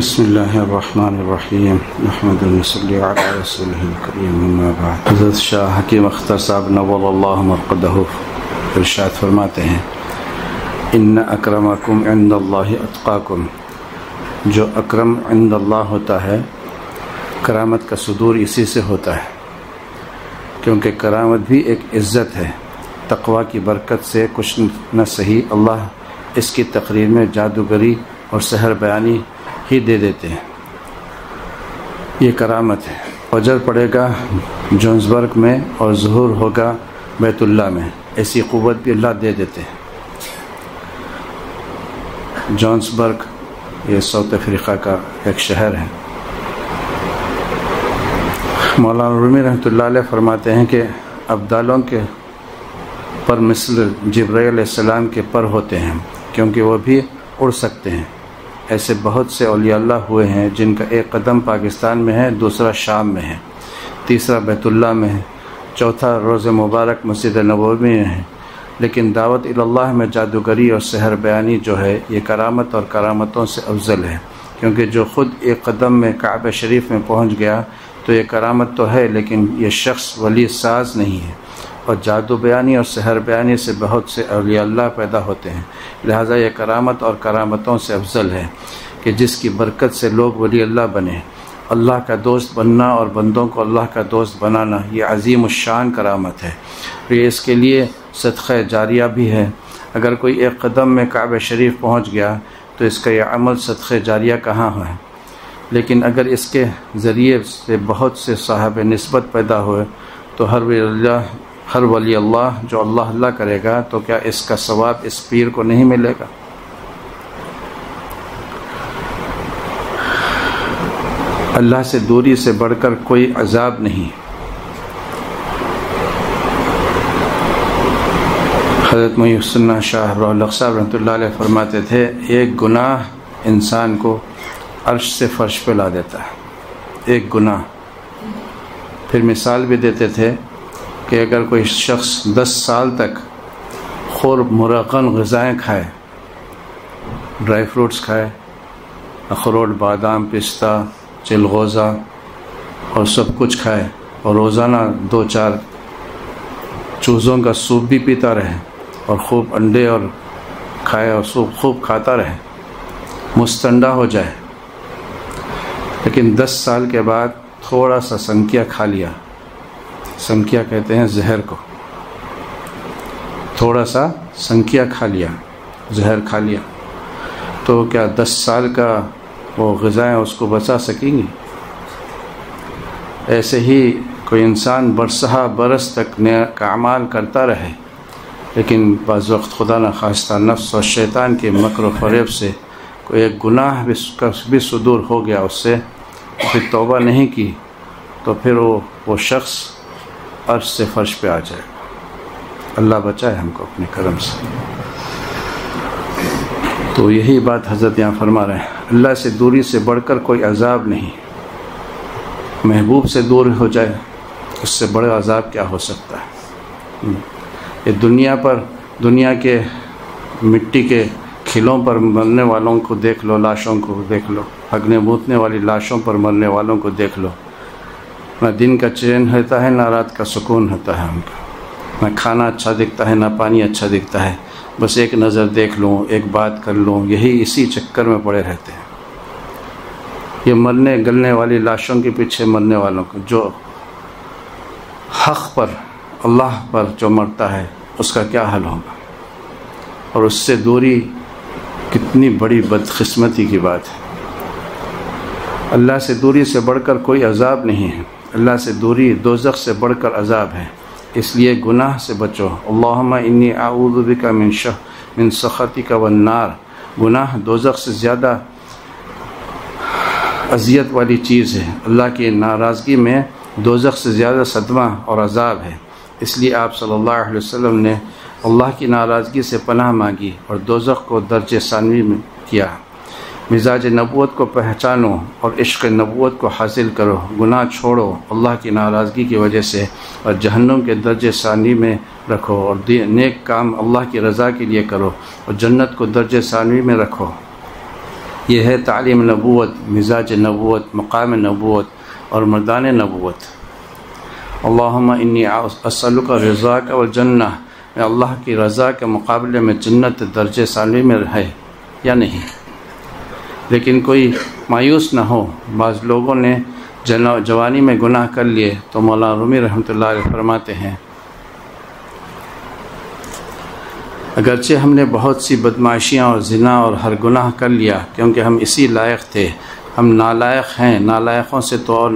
بسم اللہ الرحمن الرحیم نحمد ونصلی علی رسولہ الکریم اما بعد۔ حضرت شاہ حکیم اختر صاحب نور اللہ مرقدہ ارشاد فرماتے ہیں، ان اکرمکم عند اللہ اتقاکم، جو اکرم عند اللہ ہوتا ہے کرامت کا صدور اسی سے ہوتا ہے، کیونکہ کرامت بھی ایک عزت ہے۔ تقوی کی برکت سے کچھ نہ صحیح اللہ اس کی تقریر میں جادوگری اور سحر بیانی ہی دے دیتے ہیں، یہ کرامت ہے۔ فجر پڑے گا جونسبرگ میں اور ظہور ہوگا بیت اللہ میں، ایسی قوت بھی اللہ دے دیتے ہیں۔ جونسبرگ یہ ساؤتھ افریقہ کا ایک شہر ہے۔ مولانا رومی رحمۃ اللہ علیہ فرماتے ہیں کہ ابدالوں کے پر مثل جبرائیل علیہ السلام کے پر ہوتے ہیں، کیونکہ وہ بھی اڑ سکتے ہیں۔ ایسے بہت سے اولیاء اللہ ہوئے ہیں جن کا ایک قدم پاکستان میں ہے، دوسرا شام میں ہے، تیسرا بیت اللہ میں ہے، چوتھا روض مبارک مسجد نبوی میں ہے، لیکن دعوت اللہ میں جادوگری اور سحر بیانی جو ہے یہ کرامت اور کرامتوں سے افضل ہے، کیونکہ جو خود ایک قدم میں کعبہ شریف میں پہنچ گیا تو یہ کرامت تو ہے، لیکن یہ شخص ولی ساز نہیں ہے، اور جادو بیانی اور سحر بیانی سے بہت سے اولیاء اللہ پیدا ہوتے ہیں۔ لہٰذا یہ کرامت اور کرامتوں سے افضل ہے کہ جس کی برکت سے لوگ ولی اللہ بنے۔ اللہ کا دوست بننا اور بندوں کو اللہ کا دوست بنانا یہ عظیم الشان کرامت ہے، اور یہ اس کے لیے صدقہ جاریہ بھی ہے۔ اگر کوئی ایک قدم میں کعبہ شریف پہنچ گیا تو اس کا یہ عمل صدقہ جاریہ کہاں ہے، لیکن اگر اس کے ذریعے سے بہت سے صاحب نسبت پیدا ہوئے تو ہر ولی اللہ جو اللہ کرے گا تو کیا اس کا ثواب اس پیر کو نہیں ملے گا؟ اللہ سے دوری سے بڑھ کر کوئی عذاب نہیں۔ حضرت محی السنہ شاہ رولق صاحب رحمۃ اللہ علیہ فرماتے تھے، ایک گناہ انسان کو عرش سے فرش پہ لا دیتا ہے، ایک گناہ۔ پھر مثال بھی دیتے تھے کہ اگر کوئی شخص 10 سال تک خرب مرغن غذائیں کھائے، ڈرائی فروٹس کھائے، اخروٹ، بادام، پستہ، چلغوزہ اور سب کچھ کھائے، اور روزانہ 2-4 چوزوں کا سوپ بھی پیتا رہے، اور خوب انڈے اور کھائے اور سوپ خوب کھاتا رہے، مستنڈا ہو جائے، لیکن 10 سال کے بعد تھوڑا سا سنکیا کھا لیا، سنکیا کہتے ہیں زہر کو، تھوڑا سا سنکیا کھا لیا، زہر کھا لیا، تو کیا 10 سال کا وہ غذائیں اس کو بچا سکیں گی؟ ایسے ہی کوئی انسان برسہ برس تک نیک اعمال کرتا رہے، لیکن بعض وقت خدا نخواستہ نفس اور شیطان کے مکر و فریب سے کوئی ایک گناہ بھی صدور ہو گیا اس سے، پھر توبہ نہیں کی، تو پھر وہ شخص عرش سے فرش پہ آ جائے۔ اللہ بچائے ہم کو اپنے کرم سے۔ تو یہی بات حضرت یہاں فرما رہے ہیں، اللہ سے دوری سے بڑھ کر کوئی عذاب نہیں۔ محبوب سے دور ہو جائے اس سے بڑا عذاب کیا ہو سکتا ہے؟ یہ دنیا کے مٹی کے کھلوں پر مرنے والوں کو دیکھ لو، لاشوں کو دیکھ لو، ہگنے موتنے والی لاشوں پر مرنے والوں کو دیکھ لو، نہ دن کا چین ہوتا ہے، نہ رات کا سکون ہوتا ہے ہم کو، نہ کھانا اچھا دکھتا ہے، نہ پانی اچھا دکھتا ہے، بس ایک نظر دیکھ لوں، ایک بات کر لوں، یہی اسی چکر میں پڑے رہتے ہیں۔ یہ مرنے گلنے والی لاشوں کے پیچھے مرنے والوں کو، جو حق پر اللہ پر جو مرتا ہے اس کا کیا حل ہوگا؟ اور اس سے دوری کتنی بڑی بدقسمتی کی بات ہے۔ اللہ سے دوری سے بڑھ کر کوئی عذاب نہیں ہے، اللہ سے دوری دوزخ سے بڑھ کر عذاب ہے، اس لیے گناہ سے بچو۔ اللہم انی اعوذ بک من سخطک والنار۔ گناہ دوزخ سے زیادہ اذیت والی چیز ہے، اللہ کی ناراضگی میں دوزخ سے زیادہ صدمہ اور عذاب ہے، اس لیے آپ صلی اللہ علیہ وسلم نے اللہ کی ناراضگی سے پناہ مانگی اور دوزخ کو درجہ ثانوی میں کیا۔ مزاج نبوت کو پہچانو اور عشق نبوت کو حاصل کرو، گناہ چھوڑو اللہ کی ناراضگی کی وجہ سے، اور جہنم کے درجہ ثانی میں رکھو، اور نیک کام اللہ کی رضا کے لیے کرو، اور جنت کو درجہ ثانوی میں رکھو۔ یہ ہے تعلیم نبوت، مزاج نبوت، مقام نبوت اور مردان نبوت۔ اللہم انی اسألک رضاک والجنہ، میں اللہ کی رضا کے مقابلے میں جنت درجہ ثانی میں ہے یا نہیں۔ لیکن کوئی مایوس نہ ہو، بعض لوگوں نے جوانی میں گناہ کر لیے تو مولانا رومی رحمۃ اللہ علیہ فرماتے ہیں اگرچہ ہم نے بہت سی بدمعاشیاں اور زنا اور ہر گناہ کر لیا کیونکہ ہم اسی لائق تھے، ہم نالائق ہیں، نالائقوں سے تو اور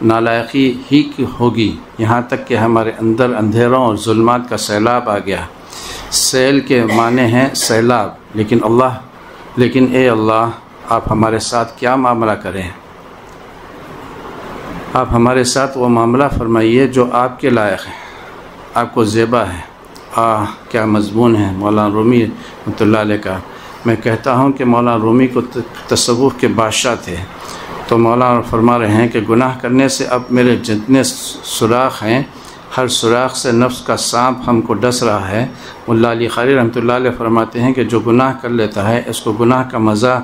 نالائقی ہی کی ہوگی، یہاں تک کہ ہمارے اندر اندھیروں اور ظلمات کا سیلاب آ گیا۔ سیل کے معنی ہیں سیلاب، لیکن اے اللہ آپ ہمارے ساتھ کیا معاملہ کریں، آپ ہمارے ساتھ وہ معاملہ فرمائیے جو آپ کے لائق ہے، آپ کو زیبا ہے۔ کیا مضمون ہے مولانا رومی رحمۃ اللہ علیہ کا۔ میں کہتا ہوں کہ مولانا رومی کو تصوف کے بادشاہ تھے، تو مولانا فرما رہے ہیں کہ گناہ کرنے سے اب میرے جتنے سوراخ ہیں، ہر سوراخ سے نفس کا سانپ ہم کو ڈس رہا ہے۔ ملا علی قاری رحمۃ اللہ علیہ فرماتے ہیں کہ جو گناہ کر لیتا ہے اس کو گناہ کا مزہ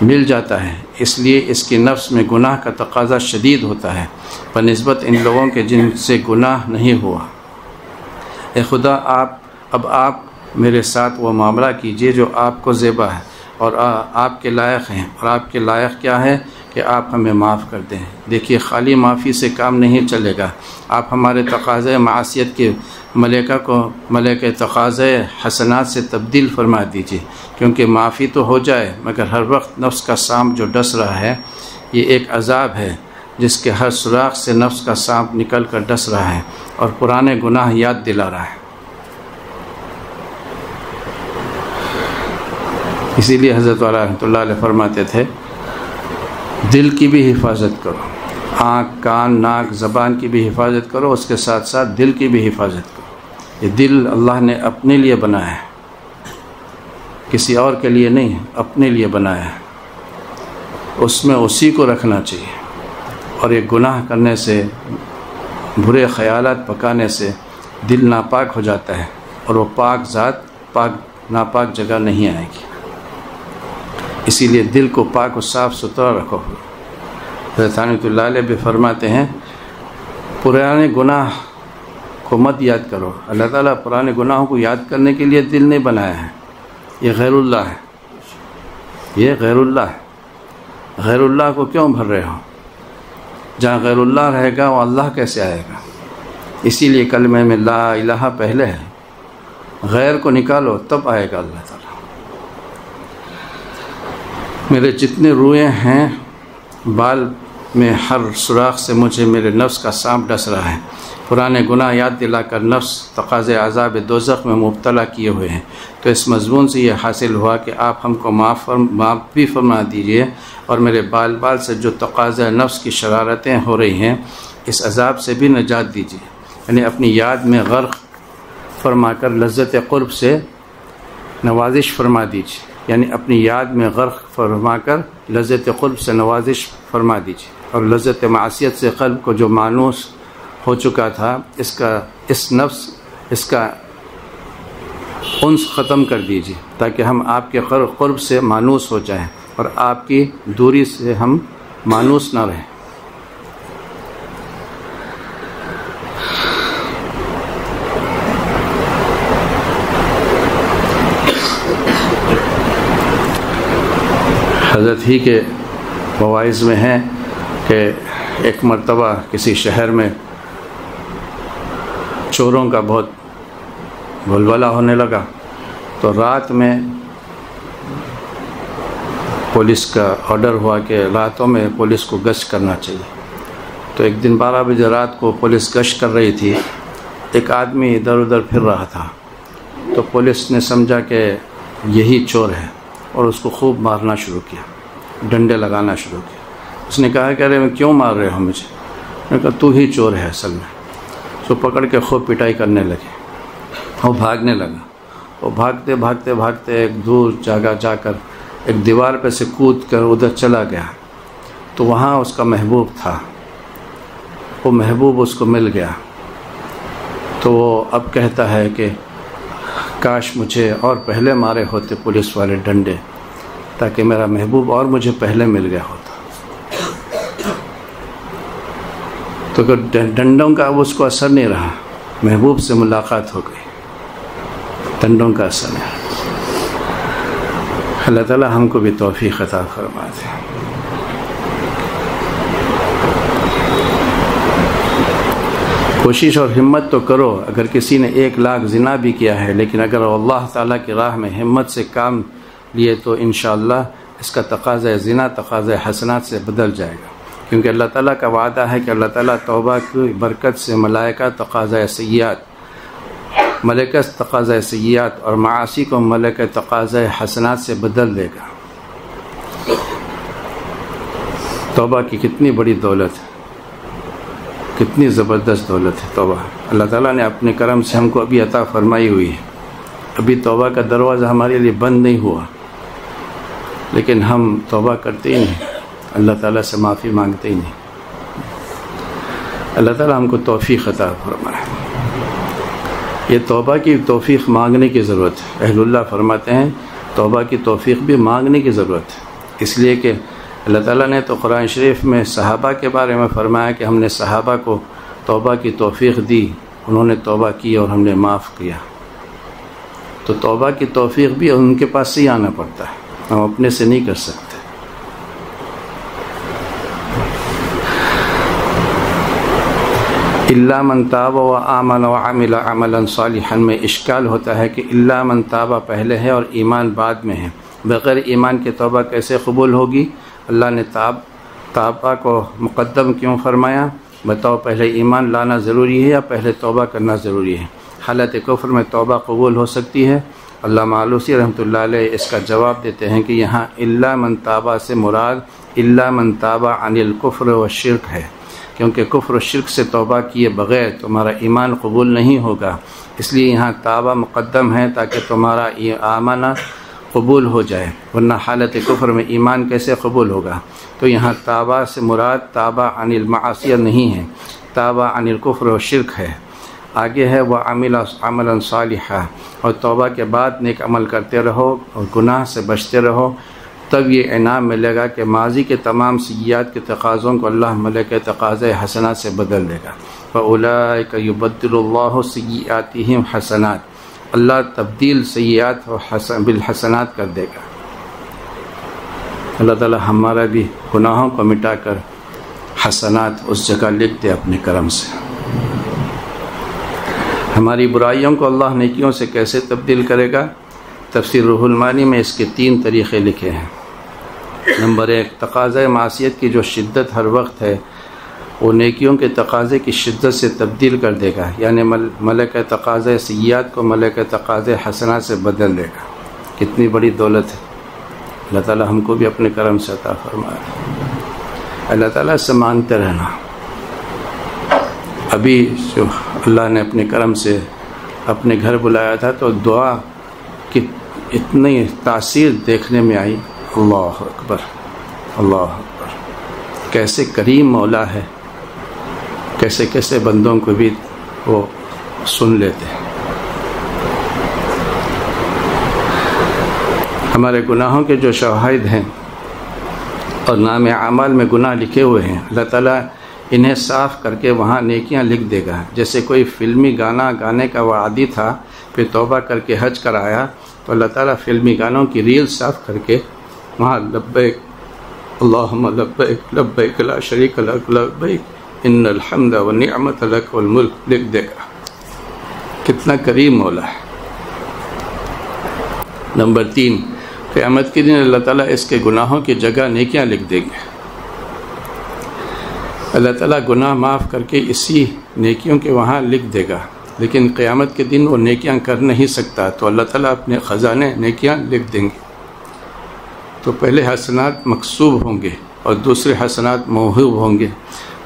مل جاتا ہے، اس لیے اس کی نفس میں گناہ کا تقاضا شدید ہوتا ہے بنسبت ان لوگوں کے جن سے گناہ نہیں ہوا۔ اے خدا آپ میرے ساتھ وہ معاملہ کیجئے جو آپ کو زیبا ہے اور آپ کے لائق ہیں، اور آپ کے لائق کیا ہے کہ آپ ہمیں معاف کر دیں۔ دیکھیے خالی معافی سے کام نہیں چلے گا، آپ ہمارے تقاضے معصیت کے ملائکہ کو ملائکہ تقاضے حسنات سے تبدیل فرما دیجیے، کیونکہ معافی تو ہو جائے مگر ہر وقت نفس کا سانپ جو ڈس رہا ہے یہ ایک عذاب ہے جس کے ہر سوراخ سے نفس کا سانپ نکل کر ڈس رہا ہے اور پرانے گناہ یاد دلا رہا ہے۔ اسی لیے حضرت والا رحمۃ اللہ علیہ فرماتے تھے دل کی بھی حفاظت کرو، آنکھ، کان، ناک، زبان کی بھی حفاظت کرو، اس کے ساتھ ساتھ دل کی بھی حفاظت کرو۔ یہ دل اللہ نے اپنے لیے بنایا ہے، کسی اور کے لیے نہیں، اپنے لیے بنایا ہے، اس میں اسی کو رکھنا چاہیے۔ اور یہ گناہ کرنے سے، برے خیالات پکانے سے دل ناپاک ہو جاتا ہے، اور وہ پاک ذات ناپاک جگہ نہیں آئے گی۔ اسی لیے دل کو پاک و صاف ستھرا رکھو۔ حضرت رحمۃ اللہ علیہ بھی فرماتے ہیں پرانے گناہ کو مت یاد کرو، اللہ تعالیٰ پرانے گناہوں کو یاد کرنے کے لیے دل نہیں بنایا ہے، یہ غیر اللہ ہے، یہ غیر اللہ ہے۔ غیر اللہ کو کیوں بھر رہے ہو؟ جہاں غیر اللہ رہے گا وہ اللہ کیسے آئے گا؟ اسی لیے کلمے میں لا الہ پہلے ہے، غیر کو نکالو تب آئے گا اللہ تعالیٰ۔ میرے جتنے روئے ہیں بال میں ہر سوراخ سے مجھے میرے نفس کا سانپ ڈس رہا ہے، پرانے گناہ یاد دلا کر نفس تقاضے عذاب دوزخ میں مبتلا کیے ہوئے ہیں۔ تو اس مضمون سے یہ حاصل ہوا کہ آپ ہم کو معاف بھی فرما دیجئے، اور میرے بال سے جو تقاضے نفس کی شرارتیں ہو رہی ہیں اس عذاب سے بھی نجات دیجئے، یعنی اپنی یاد میں غرق فرما کر لذت قرب سے نوازش فرما دیجئے، یعنی اپنی یاد میں غرق فرما کر لذت قرب سے نوازش فرما دیجئے، اور لذت معصیت سے قلب کو جو مانوس ہو چکا تھا اس کا انس ختم کر دیجئے، تاکہ ہم آپ کے قرب سے مانوس ہو جائیں اور آپ کی دوری سے ہم مانوس نہ رہیں۔ حضرت ہی کے مواعظ میں ہیں کہ ایک مرتبہ کسی شہر میں چوروں کا بہت بلبلہ ہونے لگا، تو رات میں پولیس کا آرڈر ہوا کہ راتوں میں پولیس کو گشت کرنا چاہیے۔ تو ایک دن 12 بجے رات کو پولیس گشت کر رہی تھی، ایک آدمی ادھر ادھر پھر رہا تھا، تو پولیس نے سمجھا کہ یہی چور ہے اور اس کو خوب مارنا شروع کیا، ڈنڈے لگانا شروع کیا۔ اس نے کہا کہ ارے کیوں مار رہے ہو مجھے؟ میں نے کہا تو ہی چور ہے اصل میں۔ تو پکڑ کے خوب پٹائی کرنے لگے، وہ بھاگنے لگا، وہ بھاگتے بھاگتے بھاگتے ایک دور جگہ جا کر ایک دیوار پہ سے کود کر ادھر چلا گیا، تو وہاں اس کا محبوب تھا، وہ محبوب اس کو مل گیا۔ تو وہ اب کہتا ہے کہ کاش مجھے اور پہلے مارے ہوتے پولیس والے ڈنڈے، تاکہ میرا محبوب اور مجھے پہلے مل گیا ہوتا۔ تو ڈنڈوں کا اب اس کو اثر نہیں رہا، محبوب سے ملاقات ہو گئی، ڈنڈوں کا اثر نہیں رہا۔ اللہ تعالی ہم کو بھی توفیق عطا فرما دے۔ کوشش اور ہمت تو کرو، اگر کسی نے 1,00,000 زنا بھی کیا ہے لیکن اگر اللہ تعالیٰ کی راہ میں ہمت سے کام لیے تو انشاءاللہ اس کا تقاضۂ زنا تقاضۂ حسنات سے بدل جائے گا، کیونکہ اللہ تعالیٰ کا وعدہ ہے کہ اللہ تعالیٰ توبہ کی برکت سے ملائکہ تقاضۂ سیئات، ملائکہ تقاضۂ سیئات اور معاصی کو ملائکہ تقاضۂ حسنات سے بدل دے گا۔ توبہ کی کتنی بڑی دولت ہے، کتنی زبردست دولت ہے توبہ۔ اللہ تعالیٰ نے اپنے کرم سے ہم کو ابھی عطا فرمائی ہوئی ہے، ابھی توبہ کا دروازہ ہمارے لیے بند نہیں ہوا، لیکن ہم توبہ کرتے ہی نہیں، اللہ تعالیٰ سے معافی مانگتے ہی نہیں۔ اللہ تعالیٰ ہم کو توفیق عطا فرمائے۔ یہ توبہ کی توفیق مانگنے کی ضرورت ہے۔ اہل اللہ فرماتے ہیں توبہ کی توفیق بھی مانگنے کی ضرورت ہے، اس لیے کہ اللہ تعالیٰ نے تو قرآن شریف میں صحابہ کے بارے میں فرمایا کہ ہم نے صحابہ کو توبہ کی توفیق دی، انہوں نے توبہ کی اور ہم نے معاف کیا۔ تو توبہ کی توفیق بھی ان کے پاس سے ہی آنا پڑتا ہے، ہم اپنے سے نہیں کر سکتے۔ الا من تاب وآمن وعمل عملا صالحا میں اشکال ہوتا ہے کہ الا من تاب پہلے ہے اور ایمان بعد میں ہے، بغیر ایمان کے توبہ کیسے قبول ہوگی؟ اللہ نے توبہ کو مقدم کیوں فرمایا؟ بتاؤ، پہلے ایمان لانا ضروری ہے یا پہلے توبہ کرنا ضروری ہے؟ حالت کفر میں توبہ قبول ہو سکتی ہے؟ علامہ آلوسی رحمۃ اللہ علیہ اس کا جواب دیتے ہیں کہ یہاں الا من تابہ سے مراد الا من تابہ عن الکفر والشرک ہے، کیونکہ کفر و شرک سے توبہ کیے بغیر تمہارا ایمان قبول نہیں ہوگا، اس لیے یہاں توبہ مقدم ہے تاکہ تمہارا آمنہ قبول ہو جائے، ورنہ حالت کفر میں ایمان کیسے قبول ہوگا؟ تو یہاں توبہ سے مراد توبہ عن المعاصیہ نہیں ہے، توبہ عن الکفر و شرک ہے۔ آگے ہے وعمل عملا صالحا، اور توبہ کے بعد نیک عمل کرتے رہو اور گناہ سے بچتے رہو، تب یہ انعام ملے گا کہ ماضی کے تمام سیئات کے تقاضوں کو اللہ ملائکہ تقاضۂ حسنات سے بدل دے گا۔ فَأُولَٰئِكَ يُبَدِّلُ اللَّهُ سَيِّئَاتِهِمْ حسنات، اللہ تبدیل سیئات بالحسنات کر دے گا۔ اللہ تعالی ہمارا بھی گناہوں کو مٹا کر حسنات اس جگہ لکھ دے اپنے کرم سے۔ ہماری برائیوں کو اللہ نیکیوں سے کیسے تبدیل کرے گا؟ تفسیر روح المعانی میں اس کے 3 طریقے لکھے ہیں۔ نمبر 1، تقاضۂ معصیت کی جو شدت ہر وقت ہے وہ نیکیوں کے تقاضے کی شدت سے تبدیل کر دے گا، یعنی ملائکہ تقاضۂ سیئات کو ملائکہ تقاضۂ حسنات سے بدل دے گا۔ کتنی بڑی دولت ہے، اللہ تعالی ہم کو بھی اپنے کرم سے عطا فرمائے۔ اللہ تعالیٰ سے مانگتے رہنا۔ ابھی جو اللہ نے اپنے کرم سے اپنے گھر بلایا تھا تو دعا کی اتنی تاثیر دیکھنے میں آئی، اللہ اکبر اللہ اکبر، کیسے کریم مولا ہے، کیسے کیسے بندوں کو بھی وہ سن لیتے ہیں۔ ہمارے گناہوں کے جو شواہد ہیں اور نام اعمال میں گناہ لکھے ہوئے ہیں، اللہ تعالیٰ انہیں صاف کر کے وہاں نیکیاں لکھ دے گا۔ جیسے کوئی فلمی گانا گانے کا وہ عادی تھا، پھر توبہ کر کے حج کر آیا تو اللہ تعالیٰ فلمی گانوں کی ریل صاف کر کے وہاں لبیک اللہم لبیک لبیک لا شریک لک لبیک ان الحمد والنعمت لک والملک لکھ دے گا۔ کتنا کریم مولا ہے۔ نمبر 3، قیامت کے دن اللہ تعالیٰ اس کے گناہوں کی جگہ نیکیاں لکھ دیں گے۔ اللہ تعالیٰ گناہ معاف کر کے اسی نیکیوں کے وہاں لکھ دے گا، لیکن قیامت کے دن وہ نیکیاں کر نہیں سکتا، تو اللہ تعالیٰ اپنے خزانے نیکیاں لکھ دیں گے۔ تو پہلے حسنات مکسوب ہوں گے اور دوسرے حسنات موہوب ہوں گے۔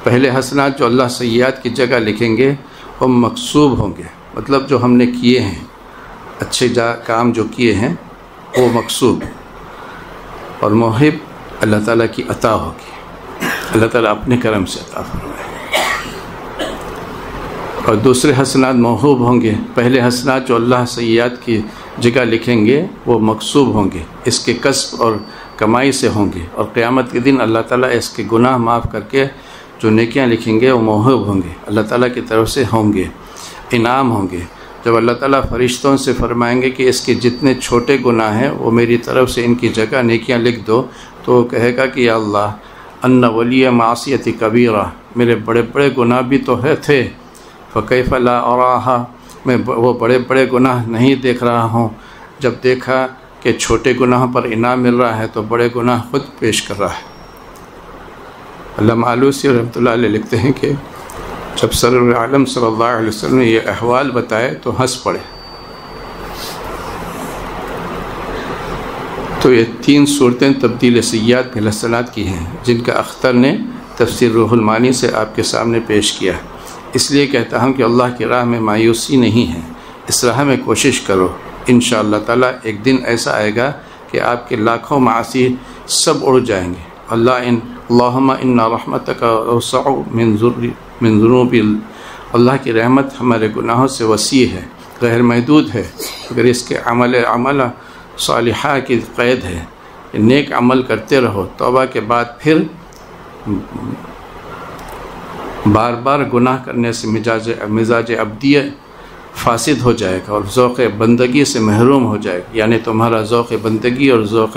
پہلے حسنات جو اللہ سیئات کی جگہ لکھیں گے وہ مکسوب ہوں گے، مطلب جو ہم نے کیے ہیں، اچھے کام جو کیے ہیں وہ مکسوب، اور موہب اللہ تعالیٰ کی عطا ہوگی، اللہ تعالیٰ اپنے کرم سے عطا فرمائے۔ اور دوسرے حسنات موہوب ہوں گے. پہلے حسنات جو اللہ سیئات کی جگہ لکھیں گے وہ مکسوب ہوں گے، اس کے کسب اور کمائی سے ہوں گے. اور قیامت کے دن اللہ تعالیٰ اس کے گناہ معاف کر کے جو نیکیاں لکھیں گے وہ موہوب ہوں گے، اللہ تعالیٰ کی طرف سے ہوں گے، انعام ہوں گے. جب اللہ تعالیٰ فرشتوں سے فرمائیں گے کہ اس کے جتنے چھوٹے گناہ ہیں وہ میری طرف سے ان کی جگہ نیکیاں لکھ دو، تو وہ کہے گا کہ یا اللہ ان ولی معصیت کبیرہ، میرے بڑے بڑے گناہ بھی تو تھے، فکیف لا اراہا، میں وہ بڑے بڑے گناہ نہیں دیکھ رہا ہوں. جب دیکھا کہ چھوٹے گناہ پر انعام مل رہا ہے تو بڑے گناہ خود پیش کر رہا ہے. علامہ آلوسی رحمۃ اللہ علیہ لکھتے ہیں کہ جب سرور عالم صلی اللہ علیہ وسلم نے یہ احوال بتائے تو ہنس پڑے. تو یہ 3 صورتیں تبدیل سیئات فی الحسنات کی ہیں، جن کا اختر نے تفسیر روح المعانی سے آپ کے سامنے پیش کیا. اس لیے کہتا ہوں کہ اللہ کی راہ میں مایوسی نہیں ہے، اس راہ میں کوشش کرو. انشاءاللہ تعالیٰ ایک دن ایسا آئے گا کہ آپ کے لاکھوں معاصی سب اڑ جائیں گے. اللہم انا رحمتک اوسع من ذنوب، اللہ کی رحمت ہمارے گناہوں سے وسیع ہے، غیر محدود ہے، اگر اس کے عمل صالحہ کی قید ہے. نیک عمل کرتے رہو، توبہ کے بعد پھر بار بار گناہ کرنے سے مزاج عبدیہ فاسد ہو جائے گا اور ذوق بندگی سے محروم ہو جائے گا، یعنی تمہارا ذوق بندگی اور ذوق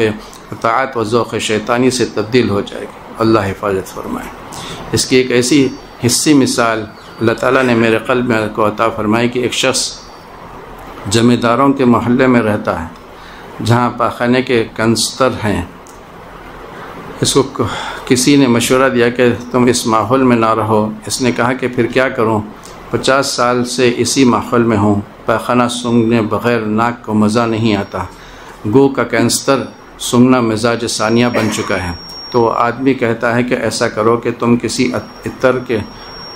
اطاعت و ذوق شیطانی سے تبدیل ہو جائے گا. اللہ حفاظت فرمائے. اس کی ایک ایسی حصی مثال اللہ تعالیٰ نے میرے قلب میں کو عطا فرمائی کہ ایک شخص جمینداروں کے محلے میں رہتا ہے جہاں پاخانے کے کنستر ہیں. اس کو کسی نے مشورہ دیا کہ تم اس ماحول میں نہ رہو. اس نے کہا کہ پھر کیا کروں، 50 سال سے اسی ماحول میں ہوں، پاخانہ سونگنے بغیر ناک کو مزہ نہیں آتا. گو کا کینسر سونگنا مزاج ثانیہ بن چکا ہے. تو آدمی کہتا ہے کہ ایسا کرو کہ تم کسی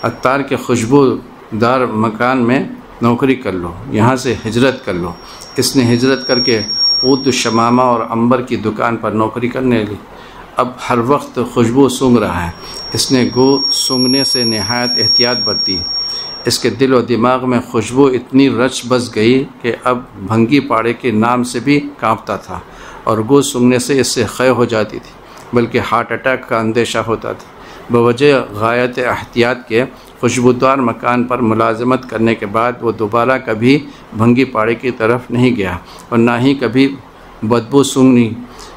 عطار کے خوشبودار مکان میں نوکری کر لو، یہاں سے ہجرت کر لو. اس نے ہجرت کر کے عود شمامہ اور عنبر کی دکان پر نوکری کرنے لی. اب ہر وقت خوشبو سونگ رہا ہے. اس نے گو سونگنے سے نہایت احتیاط برتی. اس کے دل و دماغ میں خوشبو اتنی رچ بس گئی کہ اب بھنگی پاڑے کے نام سے بھی کانپتا تھا، اور گو سونگنے سے اس سے خے ہو جاتی تھی، بلکہ ہارٹ اٹیک کا اندیشہ ہوتا تھا. بوجہ غایت احتیاط کے خوشبودار مکان پر ملازمت کرنے کے بعد وہ دوبارہ کبھی بھنگی پاڑے کی طرف نہیں گیا اور نہ ہی کبھی بدبو سونگنی.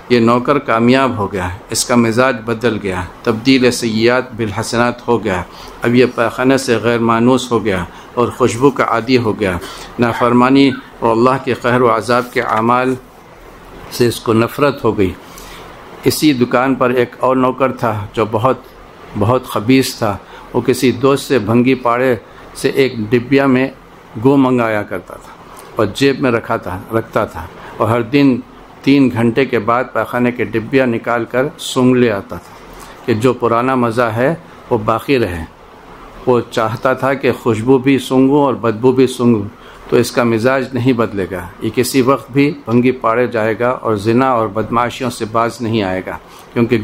یہ نوکر کامیاب ہو گیا، اس کا مزاج بدل گیا، تبدیل سیئات بالحسنات ہو گیا. اب یہ پاخانہ سے غیر مانوس ہو گیا اور خوشبو کا عادی ہو گیا. نافرمانی اور اللہ کے قہر و عذاب کے اعمال سے اس کو نفرت ہو گئی. اسی دکان پر ایک اور نوکر تھا جو بہت خبیث تھا. وہ کسی دوست سے بھنگی پاڑے سے ایک ڈبیا میں گو منگایا کرتا تھا اور جیب میں رکھتا تھا، اور ہر دن 3 گھنٹے کے بعد پاخانے کے ڈبیا نکال کر سونگ لے آتا تھا کہ جو پرانا مزہ ہے وہ باقی رہے. وہ چاہتا تھا کہ خوشبو بھی سونگوں اور بدبو بھی سونگوں، تو اس کا مزاج نہیں بدلے گا. یہ کسی وقت بھی بھنگی پاڑے جائے گا اور زنا اور بدمعاشیوں سے باز نہیں آئے گا، کیونکہ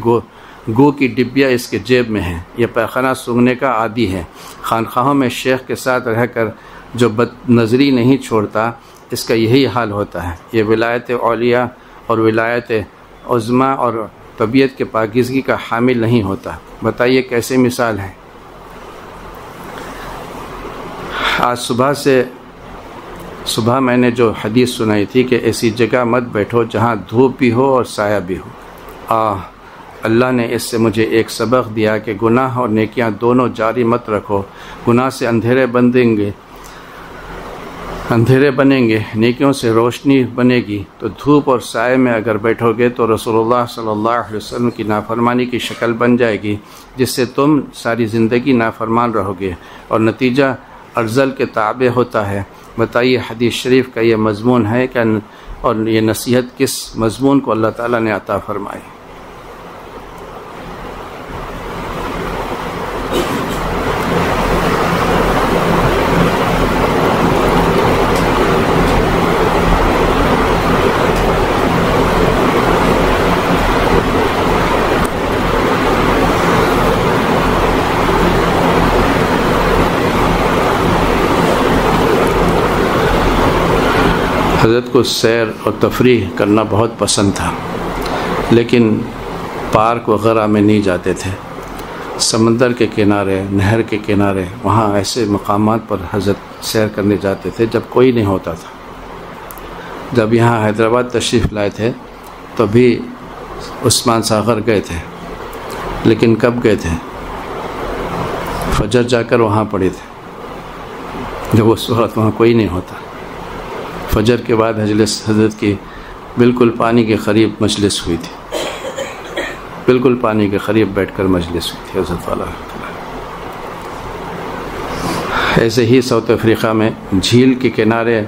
گو کی ڈبیا اس کے جیب میں ہے. یہ پاخانہ سونگنے کا عادی ہے. خانقاہوں میں شیخ کے ساتھ رہ کر جو بد نظری نہیں چھوڑتا، اس کا یہی حال ہوتا ہے. یہ ولایت اولیاء اور ولایت عظمیٰ اور طبیعت کے پاکیزگی کا حامل نہیں ہوتا. بتائیے کیسے مثال ہے. آج صبح میں نے جو حدیث سنائی تھی کہ ایسی جگہ مت بیٹھو جہاں دھوپ بھی ہو اور سایہ بھی ہو. اللہ نے اس سے مجھے ایک سبق دیا کہ گناہ اور نیکیاں دونوں جاری مت رکھو. گناہ سے اندھیرے بنیں گے، نیکیوں سے روشنی بنے گی. تو دھوپ اور سائے میں اگر بیٹھو گے تو رسول اللہ صلی اللہ علیہ وسلم کی نافرمانی کی شکل بن جائے گی، جس سے تم ساری زندگی نافرمان رہو گے اور نتیجہ ارذل کے تابع ہوتا ہے. بتائیے حدیث شریف کا یہ مضمون ہے کہ اور یہ نصیحت کس مضمون کو اللہ تعالیٰ نے عطا فرمائی. حضرت کو سیر اور تفریح کرنا بہت پسند تھا، لیکن پارک وغیرہ میں نہیں جاتے تھے۔ سمندر کے کنارے، نہر کے کنارے، وہاں ایسے مقامات پر حضرت سیر کرنے جاتے تھے جب کوئی نہیں ہوتا تھا۔ جب یہاں حیدرآباد تشریف لائے تھے تو بھی عثمان ساغر گئے تھے، لیکن کب گئے تھے؟ فجر جا کر وہاں پڑے تھے جب اس وقت وہاں کوئی نہیں ہوتا۔ فجر کے بعد حضرت کی بالکل پانی کے قریب مجلس ہوئی تھی، بالکل پانی کے قریب بیٹھ کر مجلس ہوئی تھی حضرت والا۔ ایسے ہی ساؤتھ افریقہ میں جھیل کے کنارے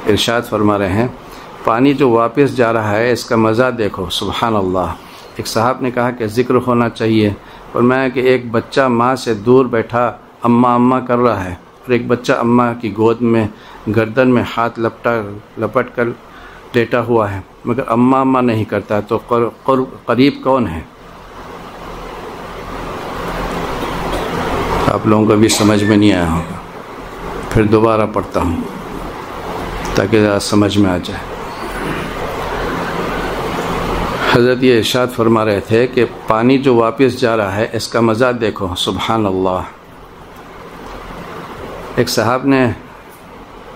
ارشاد فرما رہے ہیں، پانی جو واپس جا رہا ہے اس کا مزہ دیکھو، سبحان اللہ۔ ایک صاحب نے کہا کہ ذکر ہونا چاہیے، فرمایا کہ ایک بچہ ماں سے دور بیٹھا اماں اماں کر رہا ہے، اور ایک بچہ اماں کی گود میں گردن میں ہاتھ لپٹ کر لیٹا ہوا ہے، مگر اماں اماں نہیں کرتا، تو قریب کون ہے؟ آپ لوگوں کو بھی سمجھ میں نہیں آیا ہوگا، پھر دوبارہ پڑھتا ہوں تاکہ ذرا سمجھ میں آ جائے۔ حضرت یہ ارشاد فرما رہے تھے کہ پانی جو واپس جا رہا ہے اس کا مزہ دیکھو، سبحان اللہ۔ ایک صاحب نے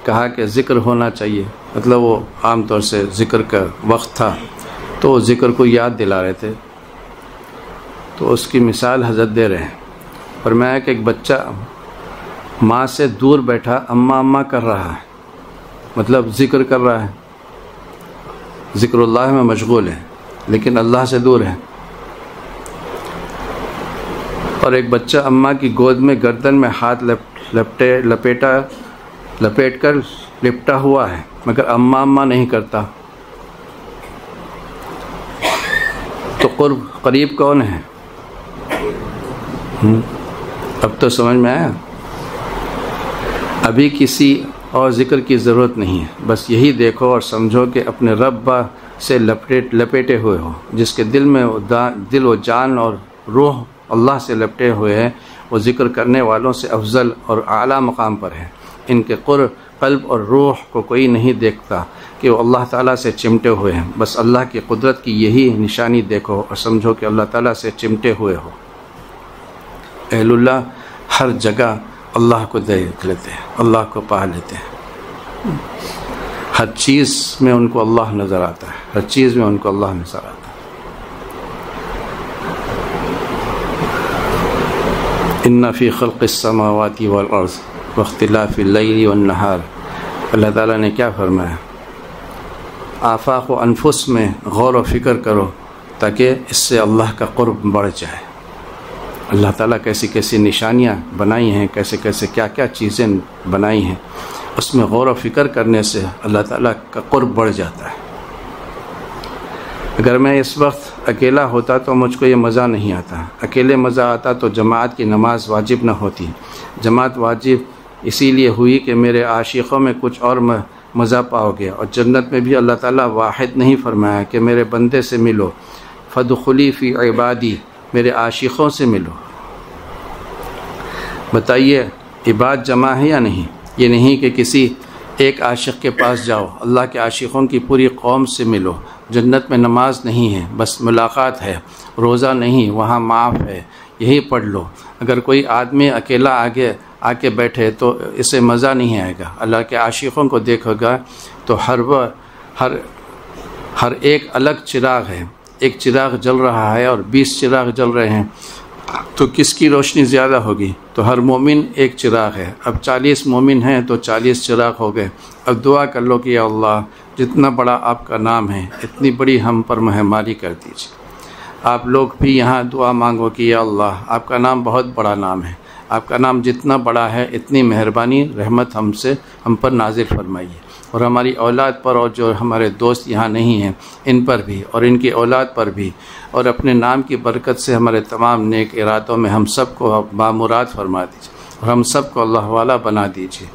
کہا کہ ذکر ہونا چاہیے، مطلب وہ عام طور سے ذکر کا وقت تھا تو وہ ذکر کو یاد دلا رہے تھے، تو اس کی مثال حضرت دے رہے ہیں۔ فرمایا کہ ایک بچہ ماں سے دور بیٹھا اماں اماں کر رہا ہے، مطلب ذکر کر رہا ہے، ذکر اللہ میں مشغول ہے لیکن اللہ سے دور ہے۔ اور ایک بچہ اماں کی گود میں گردن میں ہاتھ لپیٹ کر لپٹا ہوا ہے، مگر اماں اماں نہیں کرتا، تو قریب کون ہے؟ اب تو سمجھ میں آیا؟ ابھی کسی اور ذکر کی ضرورت نہیں ہے، بس یہی دیکھو اور سمجھو کہ اپنے رب سے لپیٹے ہوئے ہو، جس کے دل و جان اور روح اللہ سے لپٹے ہوئے ہیں، وہ ذکر کرنے والوں سے افضل اور اعلیٰ مقام پر ہے۔ ان کے قلب اور روح کو کوئی نہیں دیکھتا کہ وہ اللہ تعالیٰ سے چمٹے ہوئے ہیں، بس اللہ کی قدرت کی یہی نشانی دیکھو اور سمجھو کہ اللہ تعالیٰ سے چمٹے ہوئے ہو۔ اہل اللہ ہر جگہ اللہ کو دیکھ لیتے ہیں، اللہ کو پا لیتے ہیں، ہر چیز میں ان کو اللہ نظر آتا ہے، ہر چیز میں ان کو اللہ نظر آتا ہے۔ ان فی خلق السماوات والارض واختلاف اللیل والنہار، اللہ تعالیٰ نے کیا فرمایا؟ آفاق و انفس میں غور و فکر کرو تاکہ اس سے اللہ کا قرب بڑھ جائے۔ اللہ تعالیٰ کیسی کیسی نشانیاں بنائی ہیں، کیسے کیسے کیا کیا چیزیں بنائی ہیں، اس میں غور و فکر کرنے سے اللہ تعالیٰ کا قرب بڑھ جاتا ہے۔ اگر میں اس وقت اکیلا ہوتا تو مجھ کو یہ مزہ نہیں آتا، اکیلے مزہ آتا تو جماعت کی نماز واجب نہ ہوتی۔ جماعت واجب اسی لیے ہوئی کہ میرے عاشقوں میں کچھ اور مزہ پاؤ گے، اور جنت میں بھی اللہ تعالیٰ واحد نہیں فرمایا کہ میرے بندے سے ملو، فادخلی فی عبادی، میرے عاشقوں سے ملو۔ بتائیے عباد جمع ہے یا نہیں؟ یہ نہیں کہ کسی ایک عاشق کے پاس جاؤ، اللہ کے عاشقوں کی پوری قوم سے ملو۔ جنت میں نماز نہیں ہے، بس ملاقات ہے، روزہ نہیں، وہاں معاف ہے، یہی پڑھ لو۔ اگر کوئی آدمی اکیلا آگے آ کے بیٹھے تو اسے مزہ نہیں آئے گا۔ اللہ کے عاشقوں کو دیکھو گا تو ہر ایک الگ چراغ ہے، ایک چراغ جل رہا ہے اور 20 چراغ جل رہے ہیں، تو کس کی روشنی زیادہ ہوگی؟ تو ہر مومن ایک چراغ ہے۔ اب 40 مومن ہیں تو 40 چراغ ہو گئے۔ اب دعا کر لو کہ یا اللہ جتنا بڑا آپ کا نام ہے اتنی بڑی ہم پر مہربانی کر دیجیے۔ آپ لوگ بھی یہاں دعا مانگو کہ یا اللہ آپ کا نام بہت بڑا نام ہے، آپ کا نام جتنا بڑا ہے اتنی مہربانی رحمت ہم پر نازل فرمائیے، اور ہماری اولاد پر، اور جو ہمارے دوست یہاں نہیں ہیں ان پر بھی، اور ان کی اولاد پر بھی، اور اپنے نام کی برکت سے ہمارے تمام نیک ارادوں میں ہم سب کو بامراد فرما دیجیے، اور ہم سب کو اللہ والا بنا دیجیے،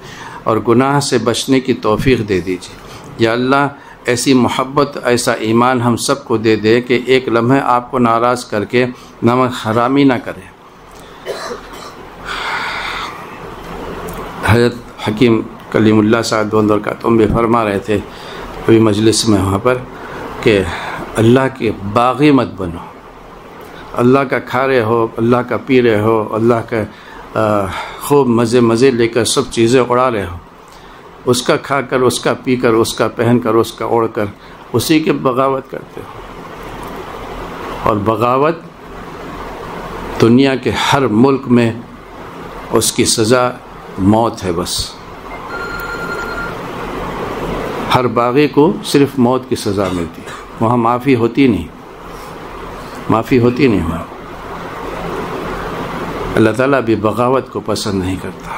اور گناہ سے بچنے کی توفیق دے دیجیے۔ یا اللہ ایسی محبت، ایسا ایمان ہم سب کو دے دے کہ ایک لمحے آپ کو ناراض کر کے نمک حرامی نہ کرے۔ حضرت حکیم کلیم اللہ صاحب دون کا تم بھی فرما رہے تھے ابھی مجلس میں وہاں پر کہ اللہ کے باغی مت بنو، اللہ کا کھا رہے ہو، اللہ کا پی رہے ہو، اللہ کا خوب مزے لے کر سب چیزیں اڑا رہے ہو، اس کا کھا کر، اس کا پی کر، اس کا پہن کر، اس کا اوڑھ کر اسی کے بغاوت کرتے ہو. اور بغاوت دنیا کے ہر ملک میں اس کی سزا موت ہے. بس ہر باغی کو صرف موت کی سزا ملتی ہے، وہاں معافی ہوتی نہیں وہاں. اللہ تعالیٰ بھی بغاوت کو پسند نہیں کرتا.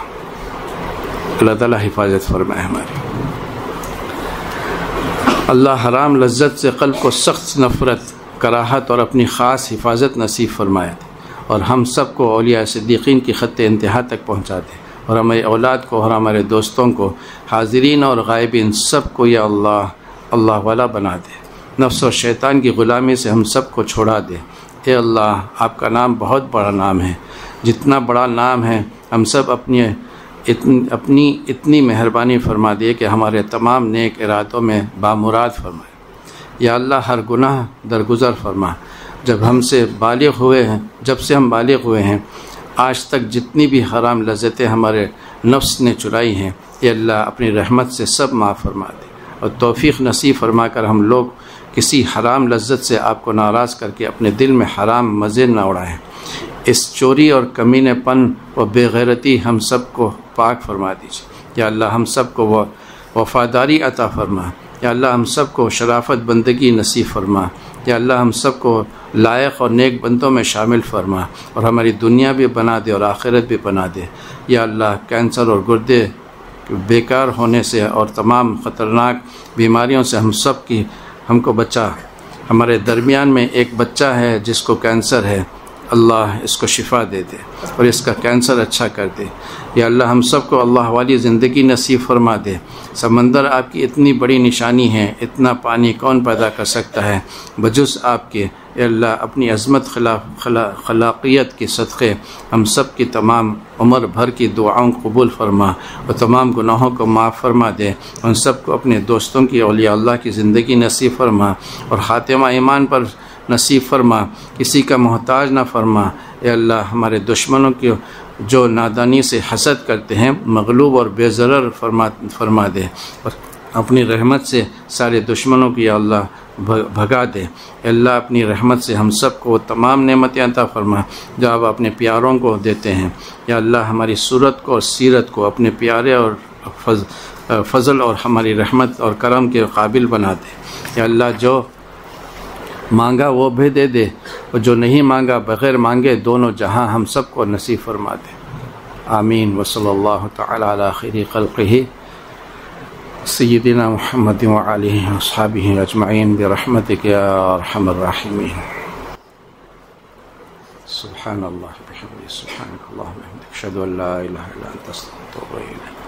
اللہ تعالیٰ حفاظت فرمائے ہماری. اللہ حرام لذت سے قلب کو سخت نفرت، کراہت اور اپنی خاص حفاظت نصیب فرمائے اور ہم سب کو اولیاء صدیقین کی خط انتہا تک پہنچا دے اور ہماری اولاد کو اور ہمارے دوستوں کو، حاضرین اور غائبین سب کو یا اللہ والا بنا دے. نفس اور شیطان کی غلامی سے ہم سب کو چھوڑا دے. اے اللہ، آپ کا نام بہت بڑا نام ہے. جتنا بڑا نام ہے، ہم سب اپنی اتنی مہربانی فرما دیے کہ ہمارے تمام نیک ارادوں میں بامراد فرمائے. یا اللہ، ہر گناہ درگزر فرما. جب سے ہم بالغ ہوئے ہیں آج تک جتنی بھی حرام لذتیں ہمارے نفس نے چرائی ہیں، اے اللہ اپنی رحمت سے سب معاف فرما دے اور توفیق نصیب فرما کر ہم لوگ کسی حرام لذت سے آپ کو ناراض کر کے اپنے دل میں حرام مزے نہ اڑائیں. اس چوری اور کمینے پن و بے غیرتی ہم سب کو پاک فرما دیجیے. یا اللہ ہم سب کو وفاداری عطا فرما. یا اللہ ہم سب کو شرافت بندگی نصیب فرما. یا اللہ ہم سب کو لائق اور نیک بندوں میں شامل فرما اور ہماری دنیا بھی بنا دے اور آخرت بھی بنا دے. یا اللہ کینسر اور گردے بیکار ہونے سے اور تمام خطرناک بیماریوں سے ہم کو بچا. ہمارے درمیان میں ایک بچہ ہے جس کو کینسر ہے، اللہ اس کو شفا دے دے اور اس کا کینسر اچھا کر دے. یا اللہ ہم سب کو اللہ والی زندگی نصیب فرما دے. سمندر آپ کی اتنی بڑی نشانی ہے، اتنا پانی کون پیدا کر سکتا ہے بجز آپ کے. اے اللہ اپنی عظمت خلاقیت کے صدقے ہم سب کی تمام عمر بھر کی دعاؤں قبول فرما اور تمام گناہوں کو معاف فرما دے. ان سب کو اپنے دوستوں کی اولیاء اللہ کی زندگی نصیب فرما اور خاتمہ ایمان پر نصیب فرما. کسی کا محتاج نہ فرما. اے اللہ ہمارے دشمنوں کی جو نادانی سے حسد کرتے ہیں مغلوب اور بے ضرر فرما دے اور اپنی رحمت سے سارے دشمنوں کی یا اللہ بھگا دے. اے اللہ اپنی رحمت سے ہم سب کو تمام نعمتیں عطا فرما جو آپ اپنے پیاروں کو دیتے ہیں. یا اللہ ہماری صورت کو اور سیرت کو اپنے پیارے اور فضل اور ہماری رحمت اور کرم کے قابل بنا دے. یا اللہ جو مانگا وہ بھی دے دے اور جو نہیں مانگا بغیر مانگے دونوں جہاں ہم سب کو نصیب فرما دے. آمین. وصلی اللہ تعالی علی خیر خلقہ سیدنا محمد وعلیہ واصحابہ اجمعین برحمتک یا ارحم الراحمین. سبحان اللہ وبحمدہ، سبحانک اللہم وبحمدک، اشہد ان لا الہ الا انت، استغفرک و اتوب الیک.